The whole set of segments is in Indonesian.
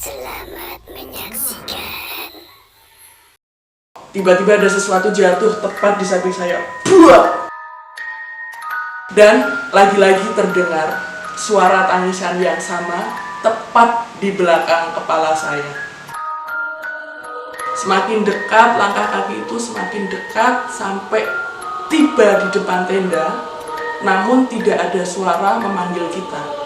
Selamat menyaksikan. Tiba-tiba ada sesuatu jatuh tepat di samping saya. Buak! Dan lagi-lagi terdengar suara tangisan yang sama tepat di belakang kepala saya. Semakin dekat langkah kaki itu, semakin dekat sampai tiba di depan tenda, namun tidak ada suara memanggil kita.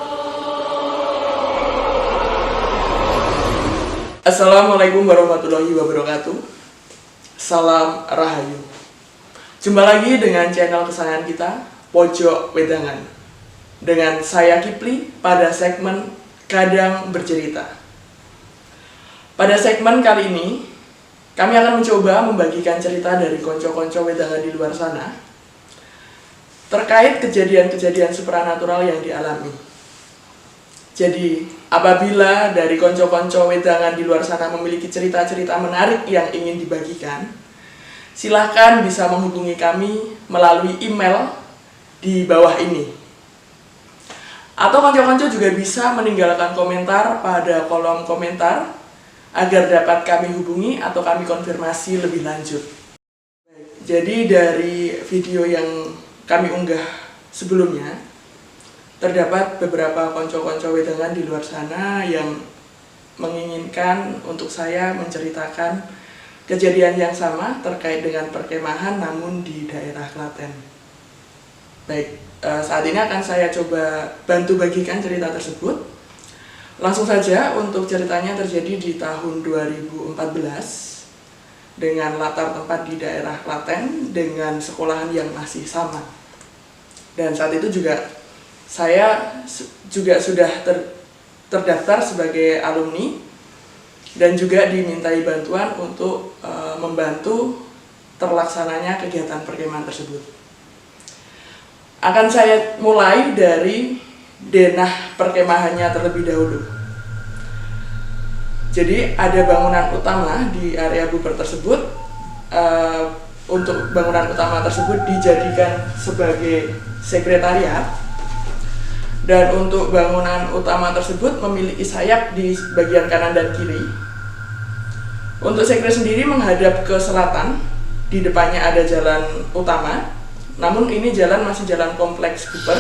Assalamualaikum warahmatullahi wabarakatuh. Salam Rahayu. Jumpa lagi dengan channel kesayangan kita, Pojok Wedangan, dengan saya Kipli pada segmen Kadang Bercerita. Pada segmen kali ini, kami akan mencoba membagikan cerita dari konco-konco wedangan di luar sana terkait kejadian-kejadian supranatural yang dialami. Jadi, apabila dari konco-konco wedangan di luar sana memiliki cerita-cerita menarik yang ingin dibagikan, silahkan bisa menghubungi kami melalui email di bawah ini. Atau konco-konco juga bisa meninggalkan komentar pada kolom komentar agar dapat kami hubungi atau kami konfirmasi lebih lanjut. Jadi dari video yang kami unggah sebelumnya, terdapat beberapa konco-konco wedangan di luar sana yang menginginkan untuk saya menceritakan kejadian yang sama terkait dengan perkemahan namun di daerah Klaten. Baik, saat ini akan saya coba bantu bagikan cerita tersebut. Langsung saja, untuk ceritanya terjadi di tahun 2014 dengan latar tempat di daerah Klaten dengan sekolahan yang masih sama. Dan saat itu juga saya juga sudah terdaftar sebagai alumni dan juga dimintai bantuan untuk membantu terlaksananya kegiatan perkemahan tersebut. Akan saya mulai dari denah perkemahannya terlebih dahulu. Jadi ada bangunan utama di area buper tersebut. Untuk bangunan utama tersebut dijadikan sebagai sekretariat. Dan untuk bangunan utama tersebut memiliki sayap di bagian kanan dan kiri. Untuk sekre sendiri menghadap ke selatan, di depannya ada jalan utama. Namun ini jalan masih jalan kompleks buper.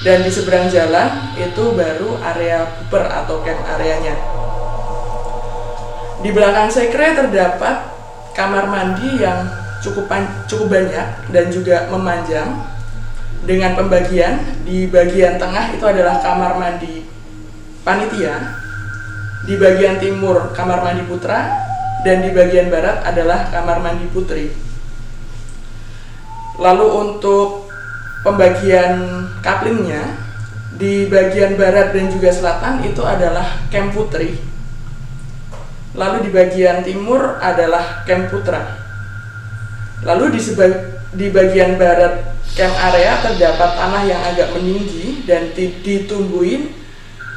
Dan di seberang jalan itu baru area buper atau camp areanya. Di belakang sekre terdapat kamar mandi yang cukup banyak dan juga memanjang. Dengan pembagian, di bagian tengah itu adalah kamar mandi panitia, di bagian timur kamar mandi putra, dan di bagian barat adalah kamar mandi putri. Lalu untuk pembagian kaplingnya, di bagian barat dan juga selatan itu adalah camp putri. Lalu di bagian timur adalah camp putra. Lalu di bagian barat camp area terdapat tanah yang agak meninggi dan ditumbuhin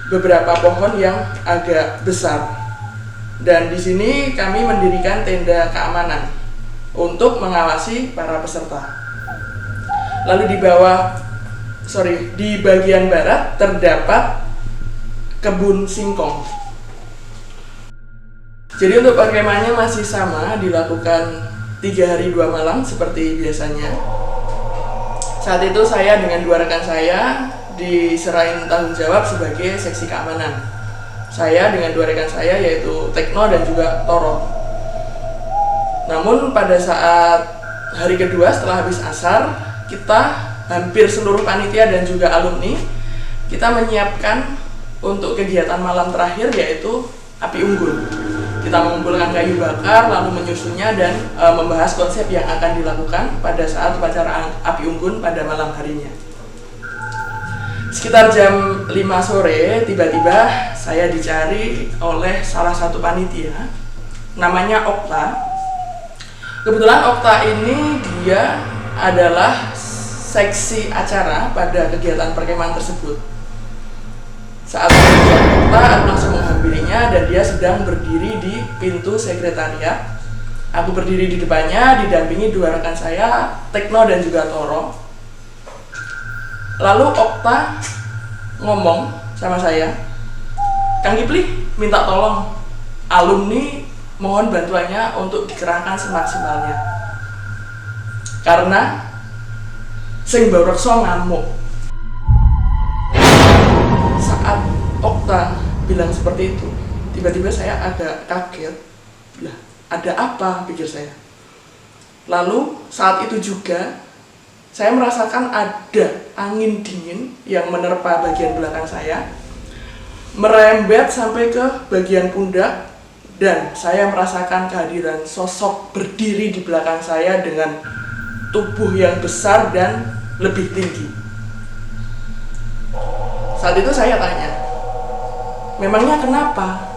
beberapa pohon yang agak besar. Dan di sini kami mendirikan tenda keamanan untuk mengawasi para peserta. Lalu di bagian barat terdapat kebun singkong. Jadi untuk perkemahannya masih sama, dilakukan 3 hari 2 malam seperti biasanya. Saat itu saya dengan 2 rekan saya diserahin tanggung jawab sebagai seksi keamanan. Saya dengan 2 rekan saya yaitu Tekno dan juga Toro. Namun pada saat hari kedua setelah habis asar, kita hampir seluruh panitia dan juga alumni kita menyiapkan untuk kegiatan malam terakhir yaitu api unggul. Kita mengumpulkan kayu bakar lalu menyusunnya dan membahas konsep yang akan dilakukan pada saat upacara api unggun pada malam harinya. Sekitar jam 5 sore tiba-tiba saya dicari oleh salah satu panitia namanya Okta. Kebetulan Okta ini dia adalah seksi acara pada kegiatan perkemahan tersebut. Saat Okta, aku langsung menghampirinya dan dia sedang berdiri di pintu sekretariat. Aku berdiri di depannya, didampingi 2 rekan saya, Tekno dan juga Toro. Lalu Okta ngomong sama saya, Kang Kipli minta tolong alumni mohon bantuannya untuk dikerahkan semaksimalnya. Karena sing mbau reksa ngamuk. Saat Okta bilang seperti itu, tiba-tiba saya agak kaget. Lah, ada apa, pikir saya. Lalu saat itu juga saya merasakan ada angin dingin yang menerpa bagian belakang saya, merembet sampai ke bagian pundak, dan saya merasakan kehadiran sosok berdiri di belakang saya dengan tubuh yang besar dan lebih tinggi. Saat itu saya tanya, memangnya kenapa?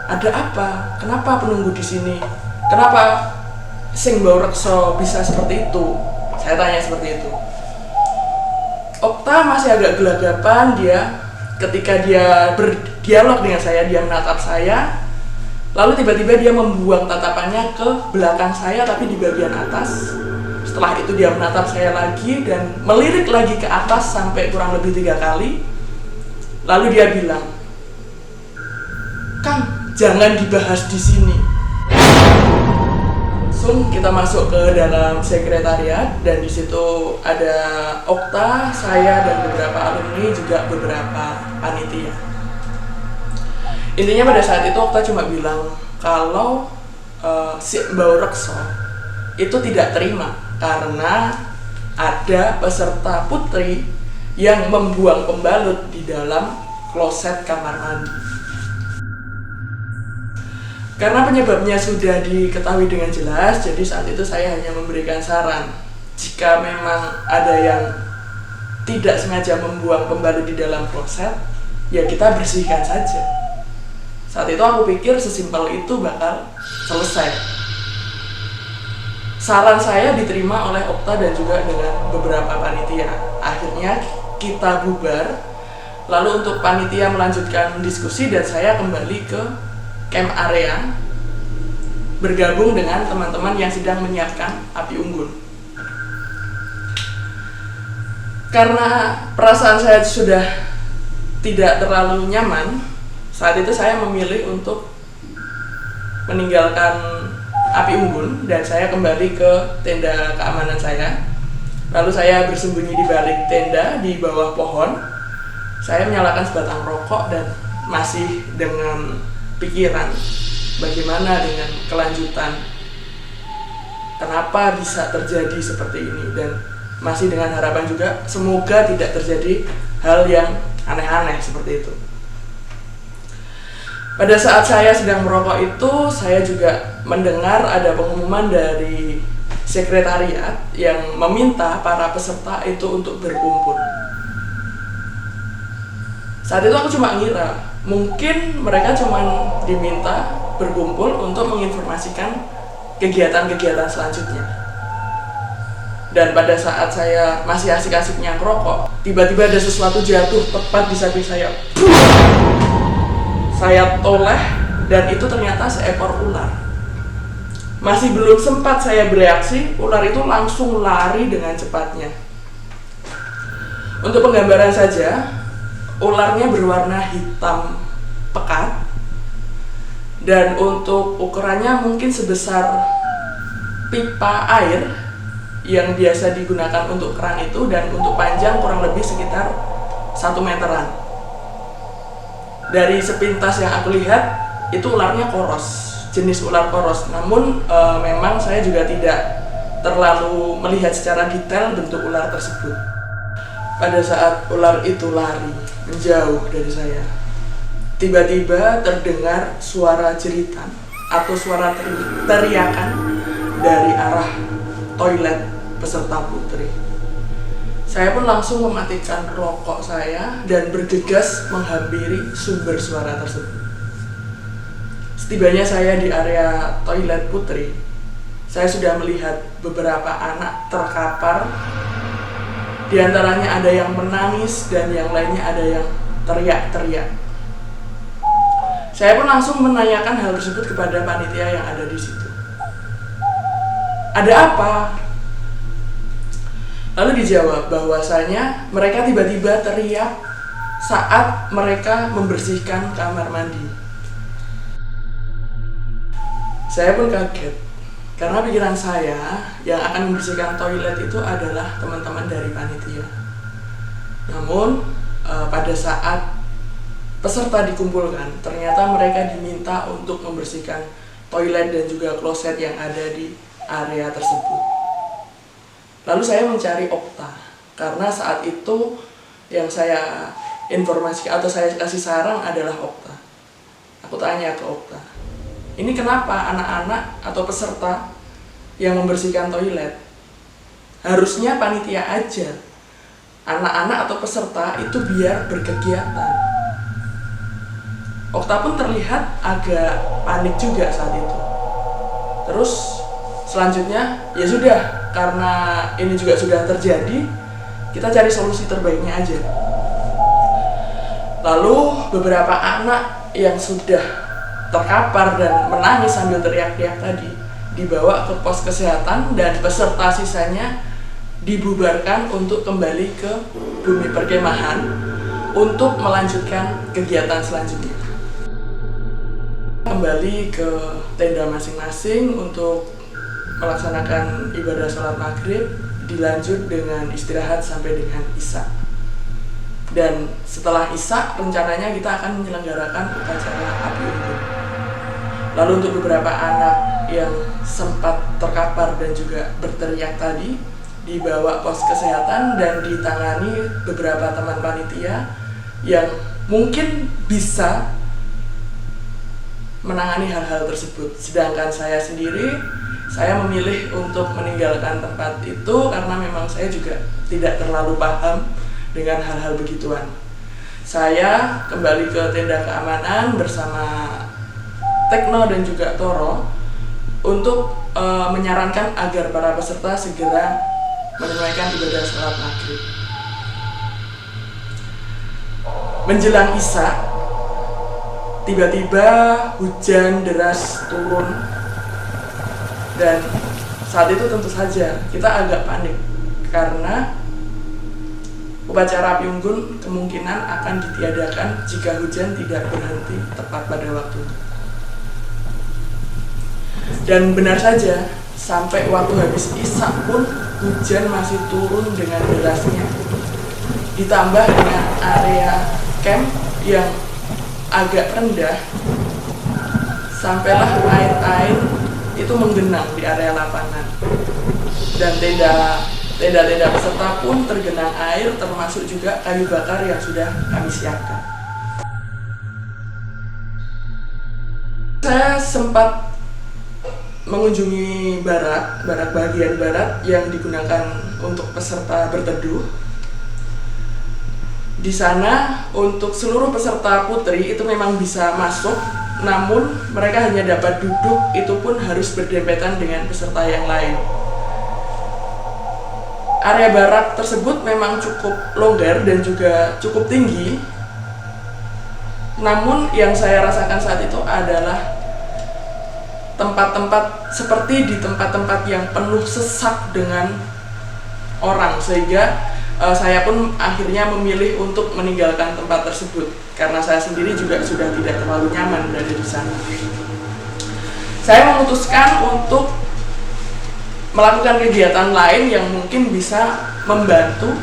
Ada apa? Kenapa penunggu di sini? Kenapa sing mbau reksa bisa seperti itu? Saya tanya seperti itu. Okta masih agak gelagapan ketika dia berdialog dengan saya, dia menatap saya. Lalu tiba-tiba dia membuang tatapannya ke belakang saya tapi di bagian atas. Setelah itu dia menatap saya lagi dan melirik lagi ke atas sampai kurang lebih 3 kali. Lalu dia bilang, "Kang, jangan dibahas di sini." Langsung kita masuk ke dalam sekretariat dan di situ ada Okta, saya dan beberapa alumni, juga beberapa panitia. Intinya pada saat itu Okta cuma bilang kalau si Mbau Rekso itu tidak terima karena ada peserta putri yang membuang pembalut di dalam kloset kamar mandi. Karena penyebabnya sudah diketahui dengan jelas, jadi saat itu saya hanya memberikan saran. Jika memang ada yang tidak sengaja membuang pembalut di dalam kloset, ya kita bersihkan saja. Saat itu aku pikir sesimpel itu bakal selesai. Saran saya diterima oleh Okta dan juga dengan beberapa panitia. Akhirnya kita bubar. Lalu untuk panitia melanjutkan diskusi dan saya kembali ke camp area bergabung dengan teman-teman yang sedang menyiapkan api unggun. Karena perasaan saya sudah tidak terlalu nyaman, saat itu saya memilih untuk meninggalkan api unggun dan saya kembali ke tenda keamanan saya. Lalu saya bersembunyi di balik tenda di bawah pohon. Saya menyalakan sebatang rokok dan masih dengan pikiran bagaimana dengan kelanjutan, kenapa bisa terjadi seperti ini, dan masih dengan harapan juga semoga tidak terjadi hal yang aneh-aneh seperti itu. Pada saat saya sedang merokok itu, saya juga mendengar ada pengumuman dari sekretariat yang meminta para peserta itu untuk berkumpul. Saat itu aku cuma ngira, mungkin mereka cuma diminta berkumpul untuk menginformasikan kegiatan-kegiatan selanjutnya. Dan pada saat saya masih asik-asiknya ngerokok, tiba-tiba ada sesuatu jatuh tepat di samping saya. Saya toleh dan itu ternyata seekor ular. Masih belum sempat saya bereaksi, ular itu langsung lari dengan cepatnya. Untuk penggambaran saja, ularnya berwarna hitam pekat dan untuk ukurannya mungkin sebesar pipa air yang biasa digunakan untuk keran itu, dan untuk panjang kurang lebih sekitar 1 meteran. Dari sepintas yang aku lihat itu ularnya koros, jenis ular koros. Namun memang saya juga tidak terlalu melihat secara detail bentuk ular tersebut. Pada saat ular itu lari menjauh dari saya, tiba-tiba terdengar suara jeritan atau suara teriakan dari arah toilet peserta putri. Saya pun langsung mematikan rokok saya dan bergegas menghampiri sumber suara tersebut. Setibanya saya di area toilet putri, saya sudah melihat beberapa anak terkapar. Di antaranya ada yang menangis dan yang lainnya ada yang teriak-teriak. Saya pun langsung menanyakan hal tersebut kepada panitia yang ada di situ. Ada apa? Lalu dijawab bahwasanya mereka tiba-tiba teriak saat mereka membersihkan kamar mandi. Saya pun kaget, karena pikiran saya yang akan membersihkan toilet itu adalah teman-teman dari panitia. Namun pada saat peserta dikumpulkan, ternyata mereka diminta untuk membersihkan toilet dan juga kloset yang ada di area tersebut. Lalu saya mencari Okta, karena saat itu yang saya informasi atau saya kasih saran adalah Okta. Aku tanya ke Okta, ini kenapa anak-anak atau peserta yang membersihkan toilet? Harusnya panitia aja. Anak-anak atau peserta itu biar berkegiatan. Okta pun terlihat agak panik juga saat itu. Terus selanjutnya, ya sudah, karena ini juga sudah terjadi, kita cari solusi terbaiknya aja. Lalu beberapa anak yang sudah terkapar dan menangis sambil teriak-teriak tadi dibawa ke pos kesehatan dan peserta sisanya dibubarkan untuk kembali ke bumi perkemahan untuk melanjutkan kegiatan selanjutnya. Kembali ke tenda masing-masing untuk melaksanakan ibadah sholat maghrib, dilanjut dengan istirahat sampai dengan isya. Dan setelah isya, rencananya kita akan menyelenggarakan upacara api unggun. Lalu untuk beberapa anak yang sempat terkapar dan juga berteriak tadi, dibawa pos kesehatan dan ditangani beberapa teman panitia yang mungkin bisa menangani hal-hal tersebut. Sedangkan saya sendiri, saya memilih untuk meninggalkan tempat itu karena memang saya juga tidak terlalu paham dengan hal-hal begituan. Saya kembali ke tenda keamanan bersama Tekno dan juga Toro untuk menyarankan agar para peserta segera menunaikan ibadah sholat maghrib. Menjelang isya, tiba-tiba hujan deras turun dan saat itu tentu saja kita agak panik karena upacara api unggun kemungkinan akan ditiadakan jika hujan tidak berhenti tepat pada waktu. Dan benar saja, sampai waktu habis isya pun hujan masih turun dengan derasnya. Ditambah dengan area camp yang agak rendah, sampailah air itu menggenang di area lapangan. Dan tenda-tenda peserta pun tergenang air, termasuk juga kayu bakar yang sudah kami siapkan. Saya sempat mengunjungi barak bagian barat yang digunakan untuk peserta berteduh. Di sana untuk seluruh peserta putri itu memang bisa masuk, namun mereka hanya dapat duduk, itu pun harus berdempetan dengan peserta yang lain. Area barak tersebut memang cukup longgar dan juga cukup tinggi. Namun yang saya rasakan saat itu adalah tempat-tempat seperti di tempat-tempat yang penuh sesak dengan orang, sehingga saya pun akhirnya memilih untuk meninggalkan tempat tersebut karena saya sendiri juga sudah tidak terlalu nyaman berada di sana. Saya memutuskan untuk melakukan kegiatan lain yang mungkin bisa membantu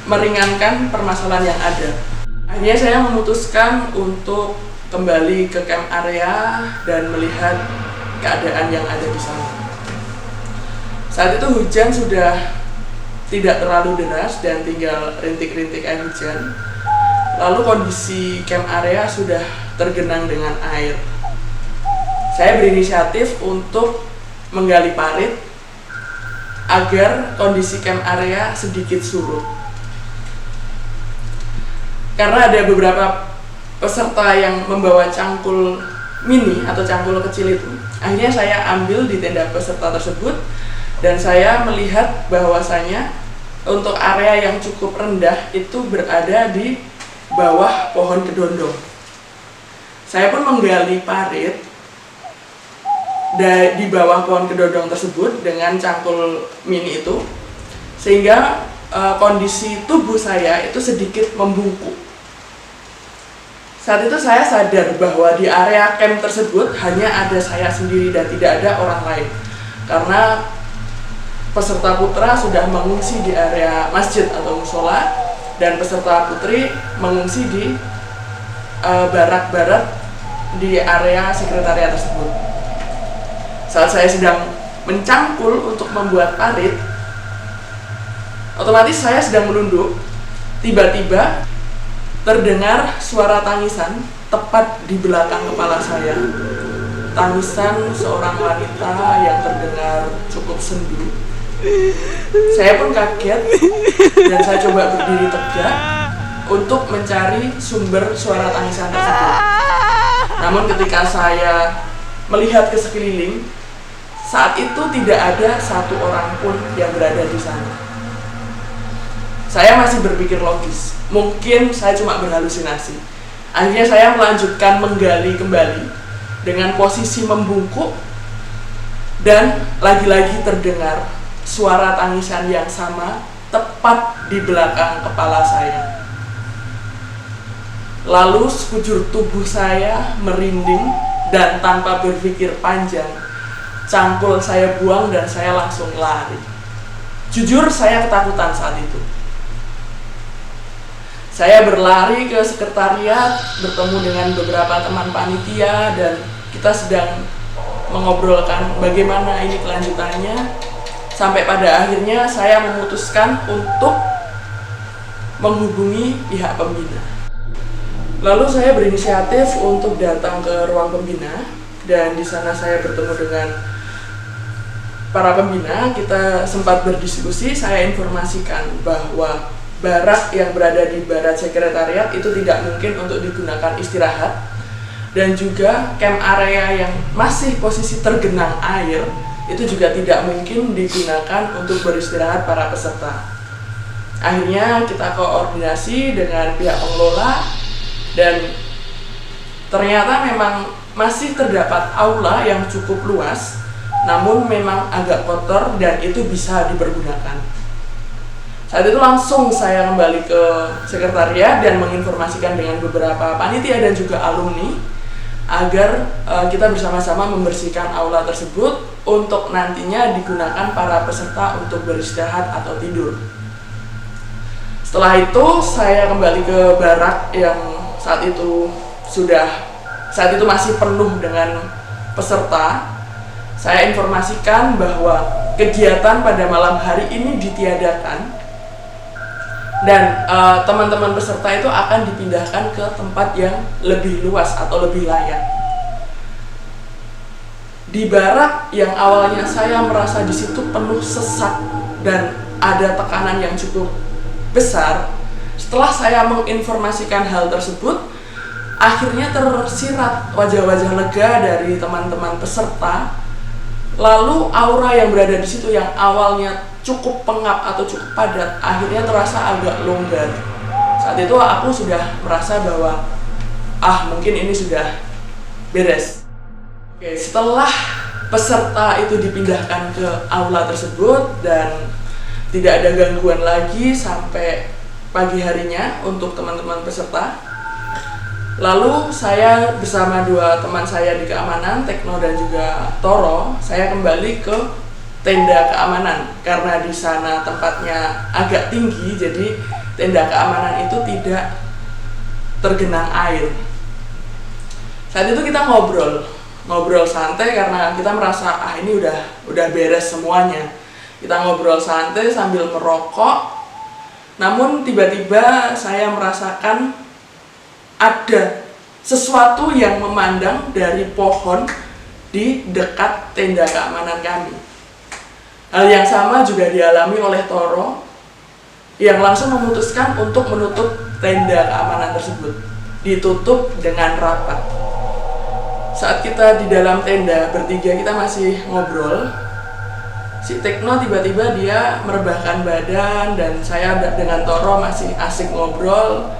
meringankan permasalahan yang ada. Akhirnya saya memutuskan untuk kembali ke camp area dan melihat keadaan yang ada di sana. Saat itu hujan sudah tidak terlalu deras dan tinggal rintik-rintik air hujan. Lalu kondisi camp area sudah tergenang dengan air. Saya berinisiatif untuk menggali parit agar kondisi camp area sedikit surut. Karena ada beberapa peserta yang membawa cangkul mini atau cangkul kecil itu, akhirnya saya ambil di tenda peserta tersebut dan saya melihat bahwasanya untuk area yang cukup rendah itu berada di bawah pohon kedondong. Saya pun menggali parit di bawah pohon kedondong tersebut dengan cangkul mini itu, sehingga kondisi tubuh saya itu sedikit membungkuk. Saat itu saya sadar bahwa di area camp tersebut hanya ada saya sendiri dan tidak ada orang lain. Karena peserta putra sudah mengungsi di area masjid atau musola dan peserta putri mengungsi di barak-barak di area sekretariat tersebut. Saat saya sedang mencangkul untuk membuat parit, otomatis saya sedang menunduk. Tiba-tiba terdengar suara tangisan tepat di belakang kepala saya. Tangisan seorang wanita yang terdengar cukup sendu. Saya pun kaget dan saya coba berdiri tegak untuk mencari sumber suara tangisan tersebut. Namun ketika saya melihat ke sekeliling, saat itu tidak ada satu orang pun yang berada di sana. Saya masih berpikir logis, mungkin saya cuma berhalusinasi. Akhirnya saya melanjutkan menggali kembali dengan posisi membungkuk dan lagi-lagi terdengar suara tangisan yang sama tepat di belakang kepala saya. Lalu sekujur tubuh saya merinding dan tanpa berpikir panjang, cangkul saya buang dan saya langsung lari. Jujur saya ketakutan saat itu. Saya berlari ke sekretariat, bertemu dengan beberapa teman panitia dan kita sedang mengobrolkan bagaimana ini kelanjutannya. Sampai pada akhirnya saya memutuskan untuk menghubungi pihak pembina. Lalu saya berinisiatif untuk datang ke ruang pembina dan di sana saya bertemu dengan para pembina. Kita sempat berdiskusi, saya informasikan bahwa barak yang berada di barat sekretariat itu tidak mungkin untuk digunakan istirahat, dan juga camp area yang masih posisi tergenang air itu juga tidak mungkin digunakan untuk beristirahat para peserta. Akhirnya kita koordinasi dengan pihak pengelola dan ternyata memang masih terdapat aula yang cukup luas, namun memang agak kotor dan itu bisa dipergunakan. Saat itu langsung saya kembali ke sekretariat dan menginformasikan dengan beberapa panitia dan juga alumni agar kita bersama-sama membersihkan aula tersebut untuk nantinya digunakan para peserta untuk beristirahat atau tidur. Setelah itu saya kembali ke barak yang saat itu masih penuh dengan peserta. Saya informasikan bahwa kegiatan pada malam hari ini ditiadakan dan teman-teman peserta itu akan dipindahkan ke tempat yang lebih luas atau lebih layak. Di barak yang awalnya saya merasa di situ penuh sesak dan ada tekanan yang cukup besar, setelah saya menginformasikan hal tersebut, akhirnya tersirat wajah-wajah lega dari teman-teman peserta. Lalu aura yang berada di situ yang awalnya cukup pengap atau cukup padat akhirnya terasa agak longgar. Saat itu aku sudah merasa bahwa mungkin ini sudah beres. Oke, setelah peserta itu dipindahkan ke aula tersebut dan tidak ada gangguan lagi sampai pagi harinya untuk teman-teman peserta. Lalu saya bersama dua teman saya di keamanan, Tekno dan juga Toro, saya kembali ke tenda keamanan karena di sana tempatnya agak tinggi, jadi tenda keamanan itu tidak tergenang air. Saat itu kita ngobrol santai karena kita merasa ini udah beres semuanya. Kita ngobrol santai sambil merokok. Namun tiba-tiba saya merasakan ada sesuatu yang memandang dari pohon di dekat tenda keamanan kami. Hal yang sama juga dialami oleh Toro yang langsung memutuskan untuk menutup tenda keamanan tersebut. Ditutup dengan rapat. Saat kita di dalam tenda bertiga kita masih ngobrol, si Tekno tiba-tiba dia merebahkan badan dan saya dengan Toro masih asik ngobrol.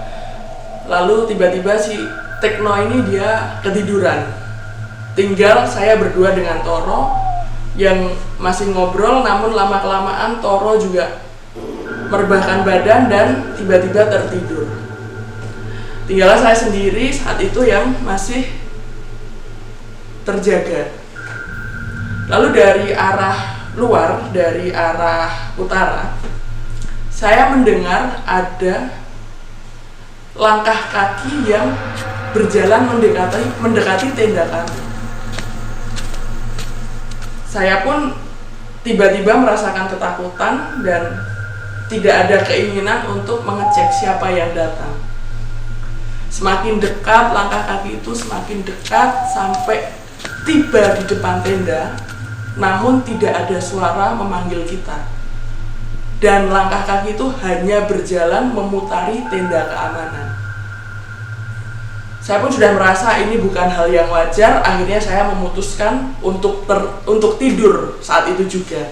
Lalu tiba-tiba si Tekno ini dia ketiduran. Tinggal saya berdua dengan Toro yang masih ngobrol, namun lama-kelamaan Toro juga merebahkan badan dan tiba-tiba tertidur. Tinggallah saya sendiri saat itu yang masih terjaga. Lalu dari arah luar, dari arah utara, saya mendengar ada langkah kaki yang berjalan mendekati tenda kami. Saya pun tiba-tiba merasakan ketakutan dan tidak ada keinginan untuk mengecek siapa yang datang. Semakin dekat langkah kaki itu, semakin dekat sampai tiba di depan tenda, namun tidak ada suara memanggil kita. Dan langkah kaki itu hanya berjalan memutari tenda keamanan. Saya pun sudah merasa ini bukan hal yang wajar. Akhirnya saya memutuskan untuk tidur saat itu juga.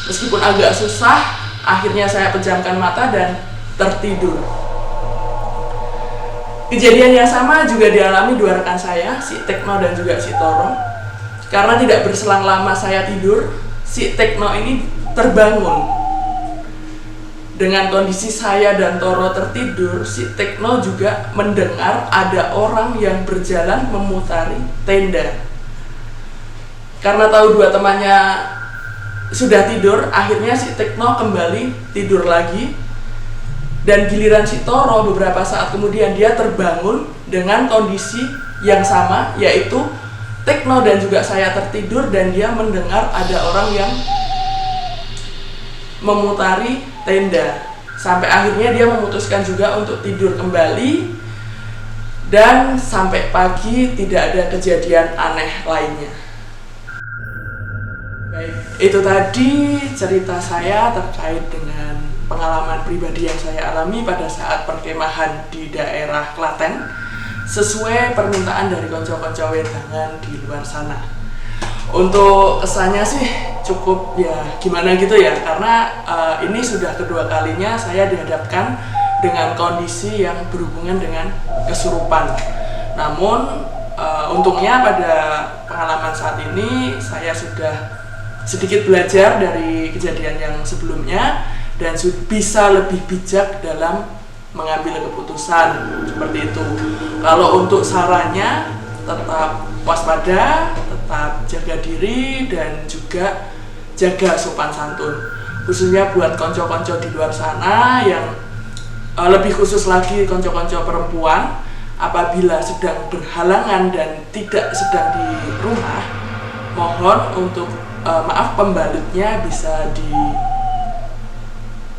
Meskipun agak susah, akhirnya saya pejamkan mata dan tertidur. Kejadian yang sama juga dialami dua rekan saya, si Tekno dan juga si Toro. Karena tidak berselang lama saya tidur, si Tekno ini terbangun. Dengan kondisi saya dan Toro tertidur, si Tekno juga mendengar ada orang yang berjalan memutari tenda. Karena tahu dua temannya sudah tidur, akhirnya si Tekno kembali tidur lagi. Dan giliran si Toro beberapa saat kemudian dia terbangun dengan kondisi yang sama, yaitu Tekno dan juga saya tertidur dan dia mendengar ada orang yang memutari tenda. Sampai akhirnya dia memutuskan juga untuk tidur kembali dan sampai pagi tidak ada kejadian aneh lainnya. Baik, itu tadi cerita saya terkait dengan pengalaman pribadi yang saya alami pada saat perkemahan di daerah Klaten sesuai permintaan dari konco-konco wedangan di luar sana. Untuk kesannya sih cukup ya gimana gitu ya, karena ini sudah kedua kalinya saya dihadapkan dengan kondisi yang berhubungan dengan kesurupan. Namun untungnya pada pengalaman saat ini saya sudah sedikit belajar dari kejadian yang sebelumnya dan bisa lebih bijak dalam mengambil keputusan seperti itu. Kalau untuk sarannya, tetap waspada, tetap jaga diri, dan juga jaga sopan santun. Khususnya buat konco-konco di luar sana yang lebih khusus lagi konco-konco perempuan, apabila sedang berhalangan dan tidak sedang di rumah, mohon untuk pembalutnya bisa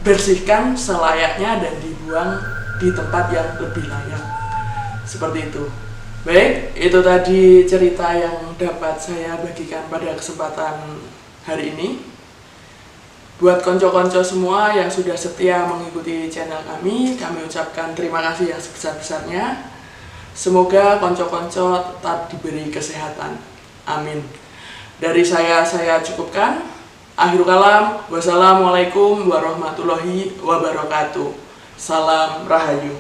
dibersihkan selayaknya dan dibuang di tempat yang lebih layak. Seperti itu. Baik, itu tadi cerita yang dapat saya bagikan pada kesempatan hari ini. Buat konco-konco semua yang sudah setia mengikuti channel kami ucapkan terima kasih yang sebesar-besarnya. Semoga konco-konco tetap diberi kesehatan. Amin. Dari saya cukupkan. Akhirul kalam. Wassalamualaikum warahmatullahi wabarakatuh. Salam Rahayu.